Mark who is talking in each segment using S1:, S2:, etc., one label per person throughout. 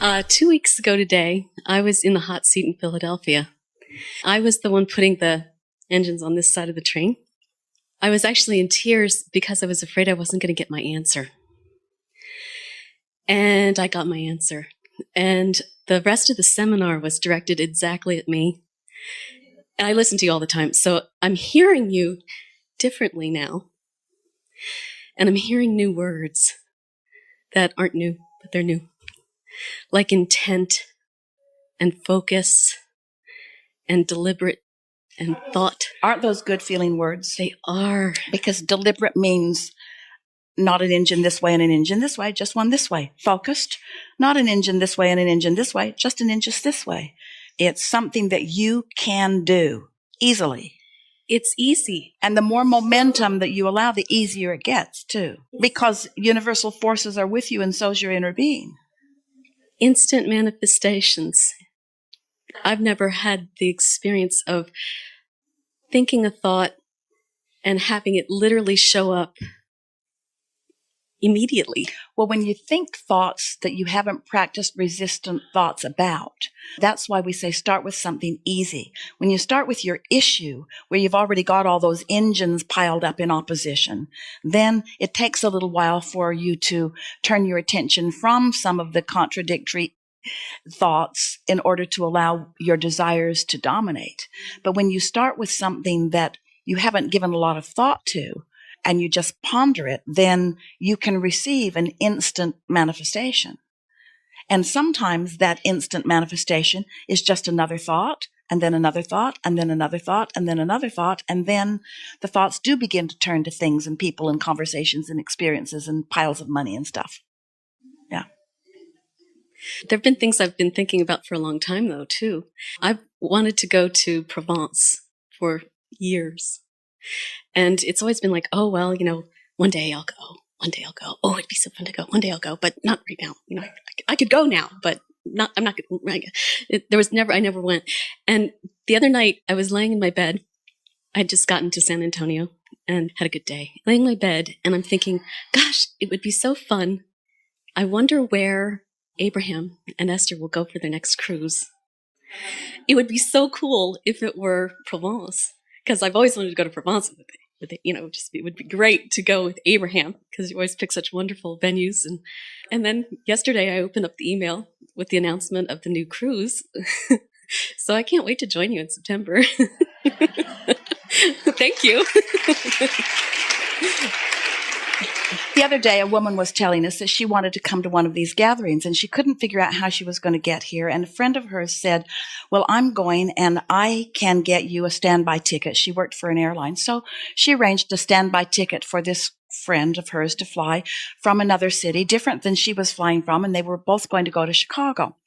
S1: 2 weeks ago today, I was in the hot seat in Philadelphia. I was the one putting the engines on this side of the train. I was actually in tears because I was afraid I wasn't going to get my answer. And I got my answer. And the rest of the seminar was directed exactly at me. And I listen to you all the time, so I'm hearing you differently now. And I'm hearing new words that aren't new, but they're new. Like intent and focus and deliberate and thought.
S2: Aren't those good feeling words?
S1: They are.
S2: Because deliberate means not an engine this way and an engine this way, just one this way. Focused, not an engine this way and an engine this way, just an engine this way. It's something that you can do easily.
S1: It's easy.
S2: And the more momentum that you allow, the easier it gets too. Because universal forces are with you and so's your inner being.
S1: Instant manifestations. I've never had the experience of thinking a thought and having it literally show up immediately.
S2: Well, when you think thoughts that you haven't practiced resistant thoughts about, that's why we say start with something easy. When you start with your issue, where you've already got all those engines piled up in opposition, then it takes a little while for you to turn your attention from some of the contradictory thoughts in order to allow your desires to dominate. But when you start with something that you haven't given a lot of thought to, and you just ponder it, then you can receive an instant manifestation. And sometimes that instant manifestation is just another thought, and then another thought, and then another thought, and then another thought, and then the thoughts do begin to turn to things and people and conversations and experiences and piles of money and stuff. Yeah.
S1: There have been things I've been thinking about for a long time, though, too. I've wanted to go to Provence for years. And it's always been like, oh, well, one day I'll go. One day I'll go. Oh, it'd be so fun to go. One day I'll go, but not right now. I could go now, but I'm not going to. I never went. And the other night I was laying in my bed. I'd just gotten to San Antonio and had a good day. Laying in my bed, and I'm thinking, gosh, it would be so fun. I wonder where Abraham and Esther will go for their next cruise. It would be so cool if it were Provence. Because I've always wanted to go to Provence with it, it would be great to go with Abraham because you always pick such wonderful venues. And then yesterday I opened up the email with the announcement of the new cruise. So I can't wait to join you in September. Thank you.
S2: The other day, a woman was telling us that she wanted to come to one of these gatherings, and she couldn't figure out how she was going to get here. And a friend of hers said, well, I'm going, and I can get you a standby ticket. She worked for an airline. So she arranged a standby ticket for this friend of hers to fly from another city, different than she was flying from, and they were both going to go to Chicago.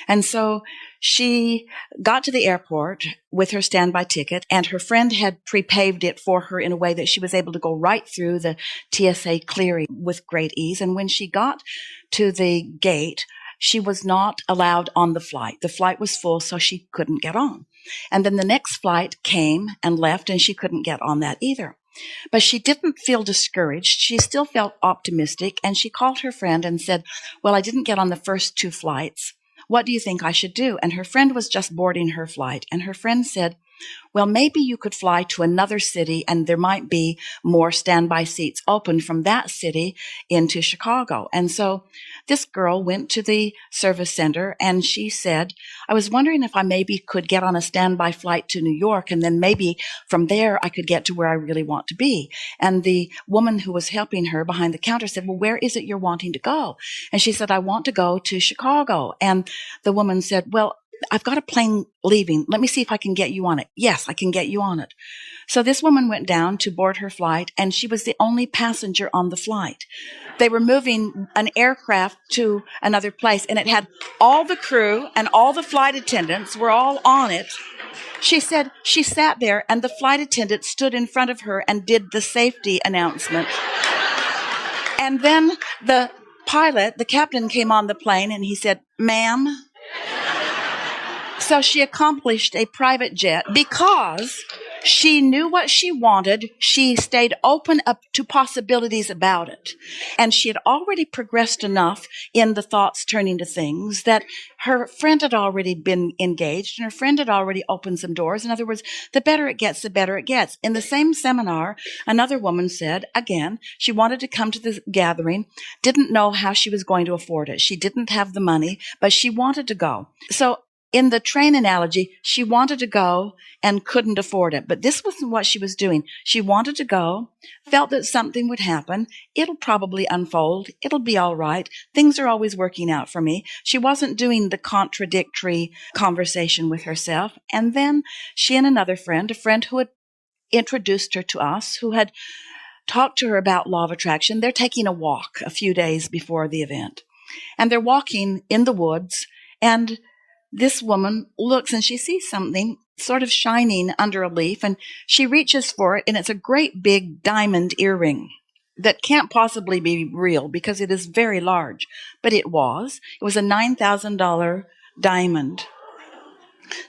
S2: And so she got to the airport with her standby ticket, and her friend had pre-paved it for her in a way that she was able to go right through the TSA clearing with great ease. And when she got to the gate, she was not allowed on the flight. The flight was full, so she couldn't get on. And then the next flight came and left, and she couldn't get on that either. But she didn't feel discouraged. She still felt optimistic, and she called her friend and said, well, I didn't get on the first 2 flights. What do you think I should do? And her friend was just boarding her flight. And her friend said, well, maybe you could fly to another city and there might be more standby seats open from that city into Chicago. And so this girl went to the service center and she said, I was wondering if I maybe could get on a standby flight to New York, and then maybe from there I could get to where I really want to be. And the woman who was helping her behind the counter said, well, where is it you're wanting to go? And she said, I want to go to Chicago. And the woman said, well, I've got a plane leaving. Let me see if I can get you on it. Yes, I can get you on it. So this woman went down to board her flight, and she was the only passenger on the flight. They were moving an aircraft to another place, and it had all the crew and all the flight attendants were all on it. She said she sat there, and the flight attendant stood in front of her and did the safety announcement. And then the pilot, the captain, came on the plane, and he said, ma'am. So she accomplished a private jet because She knew what she wanted. She stayed open up to possibilities about it. And she had already progressed enough in the thoughts turning to things that her friend had already been engaged and her friend had already opened some doors. In other words, the better it gets, the better it gets. In the same seminar, another woman said, again, she wanted to come to the gathering, didn't know how she was going to afford it. She didn't have the money, but she wanted to go. So in the train analogy, she wanted to go and couldn't afford it. But this wasn't what she was doing. She wanted to go, felt that something would happen. It'll probably unfold. It'll be all right. Things are always working out for me. She wasn't doing the contradictory conversation with herself. And then she and another friend, a friend who had introduced her to us, who had talked to her about law of attraction, they're taking a walk a few days before the event. And they're walking in the woods, and this woman looks and she sees something sort of shining under a leaf, and she reaches for it, and it's a great big diamond earring that can't possibly be real because it is very large. But it was. It was a $9,000 diamond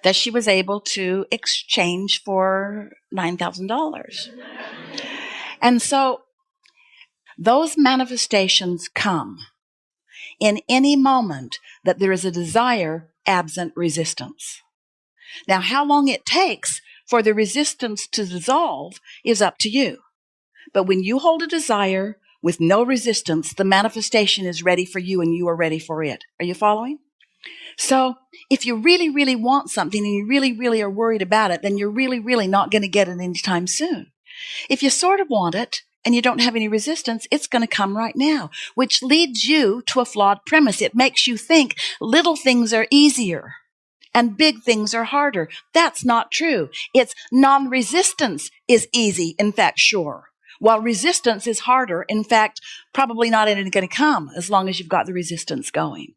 S2: that she was able to exchange for $9,000. And so those manifestations come in any moment that there is a desire absent resistance. Now, how long it takes for the resistance to dissolve is up to you. But when you hold a desire with no resistance, the manifestation is ready for you and you are ready for it. Are you following? So if you really, really want something and you really, really are worried about it, then you're really, really not going to get it anytime soon. If you sort of want it and you don't have any resistance, it's going to come right now, which leads you to a flawed premise. It makes you think little things are easier and big things are harder. That's not true. It's non-resistance is easy, in fact, sure. While resistance is harder, in fact, probably not going to come as long as you've got the resistance going.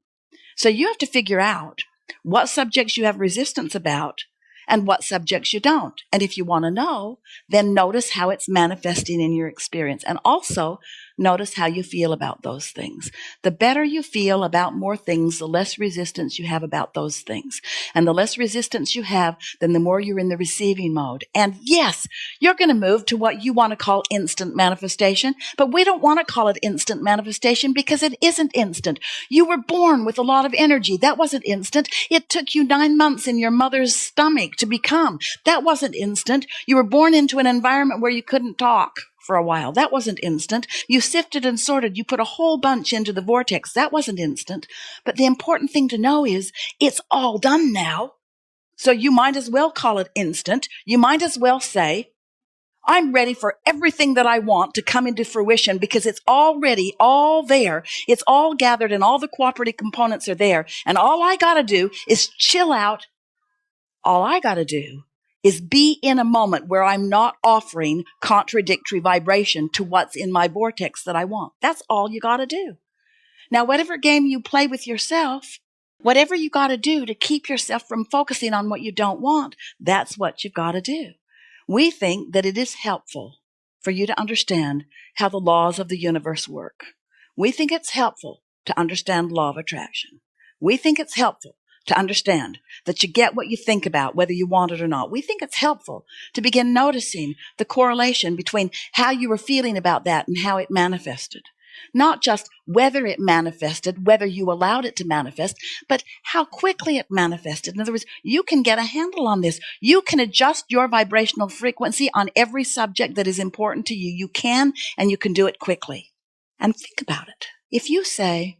S2: So you have to figure out what subjects you have resistance about and what subjects you don't. And if you want to know, then notice how it's manifesting in your experience. And also notice how you feel about those things. The better you feel about more things, the less resistance you have about those things. And the less resistance you have, then the more you're in the receiving mode. And yes, you're going to move to what you want to call instant manifestation, but we don't want to call it instant manifestation because it isn't instant. You were born with a lot of energy. That wasn't instant. It took you 9 months in your mother's stomach to become. That wasn't instant. You were born into an environment where you couldn't talk for a while. That wasn't instant. You sifted and sorted. You put a whole bunch into the vortex. That wasn't instant. But the important thing to know is it's all done now. So you might as well call it instant. You might as well say, I'm ready for everything that I want to come into fruition because it's already all there. It's all gathered and all the cooperative components are there. And all I got to do is chill out. All I got to do is be in a moment where I'm not offering contradictory vibration to what's in my vortex that I want. That's all you got to do. Now, whatever game you play with yourself, whatever you got to do to keep yourself from focusing on what you don't want, that's what you've got to do. We think that it is helpful for you to understand how the laws of the universe work. We think it's helpful to understand law of attraction. We think it's helpful to understand that you get what you think about, whether you want it or not. We think it's helpful to begin noticing the correlation between how you were feeling about that and how it manifested. Not just whether it manifested, whether you allowed it to manifest, but how quickly it manifested. In other words, you can get a handle on this. You can adjust your vibrational frequency on every subject that is important to you. You can, and you can do it quickly. And think about it. If you say,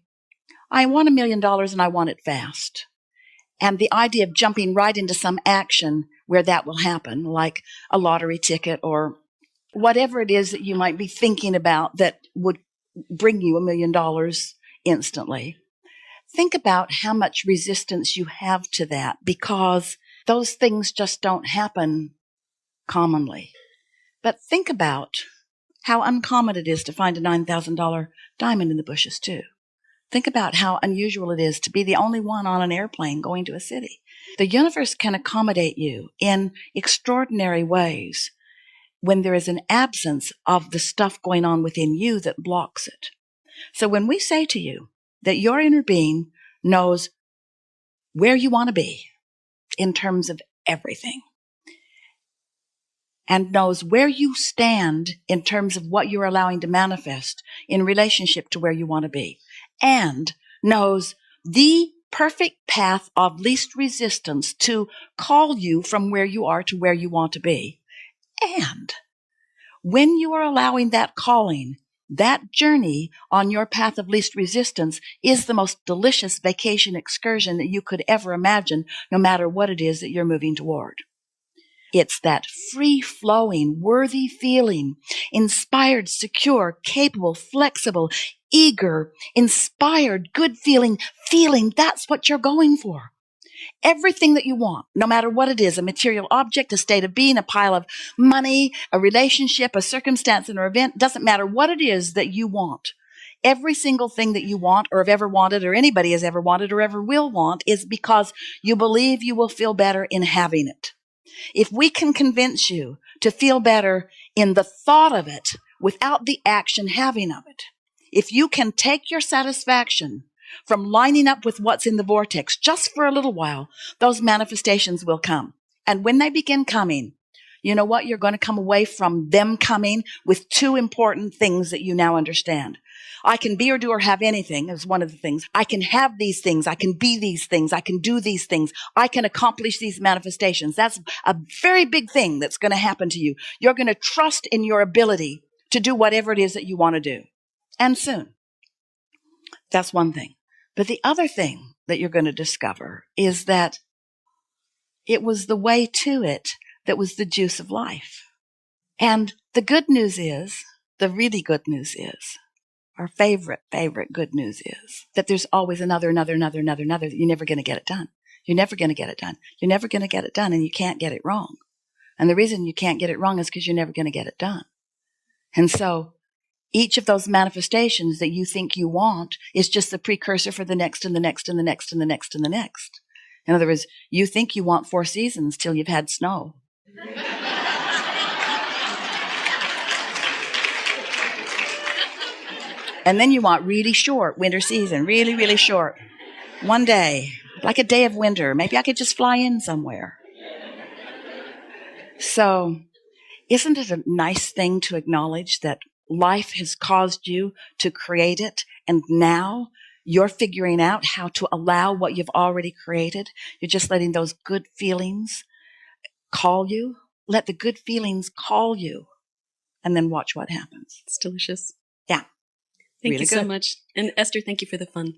S2: I want $1 million and I want it fast, and the idea of jumping right into some action where that will happen, like a lottery ticket or whatever it is that you might be thinking about that would bring you $1 million instantly. Think about how much resistance you have to that because those things just don't happen commonly. But think about how uncommon it is to find a $9,000 diamond in the bushes too. Think about how unusual it is to be the only one on an airplane going to a city. The universe can accommodate you in extraordinary ways when there is an absence of the stuff going on within you that blocks it. So when we say to you that your inner being knows where you want to be in terms of everything, and knows where you stand in terms of what you're allowing to manifest in relationship to where you want to be, and knows the perfect path of least resistance to call you from where you are to where you want to be. And when you are allowing that calling, that journey on your path of least resistance is the most delicious vacation excursion that you could ever imagine, no matter what it is that you're moving toward. It's that free-flowing, worthy feeling, inspired, secure, capable, flexible, eager, inspired, good feeling. That's what you're going for. Everything that you want, no matter what it is, a material object, a state of being, a pile of money, a relationship, a circumstance, an event, doesn't matter what it is that you want. Every single thing that you want or have ever wanted or anybody has ever wanted or ever will want is because you believe you will feel better in having it. If we can convince you to feel better in the thought of it without the action having of it, if you can take your satisfaction from lining up with what's in the vortex just for a little while, those manifestations will come. And when they begin coming, you know what? You're going to come away from them coming with two important things that you now understand. I can be or do or have anything is one of the things. I can have these things. I can be these things. I can do these things. I can accomplish these manifestations. That's a very big thing that's going to happen to you. You're going to trust in your ability to do whatever it is that you want to do. And soon. That's one thing. But the other thing that you're going to discover is that it was the way to it that was the juice of life. And the good news is, the really good news is, our favorite good news is that there's always another. You're never going to get it done. You're never going to get it done. You're never going to get it done, and you can't get it wrong. And the reason you can't get it wrong is because you're never going to get it done. And so each of those manifestations that you think you want is just the precursor for the next and the next and the next and the next and the next. In other words, you think you want 4 seasons till you've had snow. And then you want really short winter season, really, really short. One day, like a day of winter. Maybe I could just fly in somewhere. So, isn't it a nice thing to acknowledge that life has caused you to create it, and now you're figuring out how to allow what you've already created? You're just letting those good feelings call you. Let the good feelings call you, and then watch what happens.
S1: It's delicious.
S2: Yeah.
S1: Thank
S2: Really
S1: you so
S2: good.
S1: much. And Esther, thank you for the fun.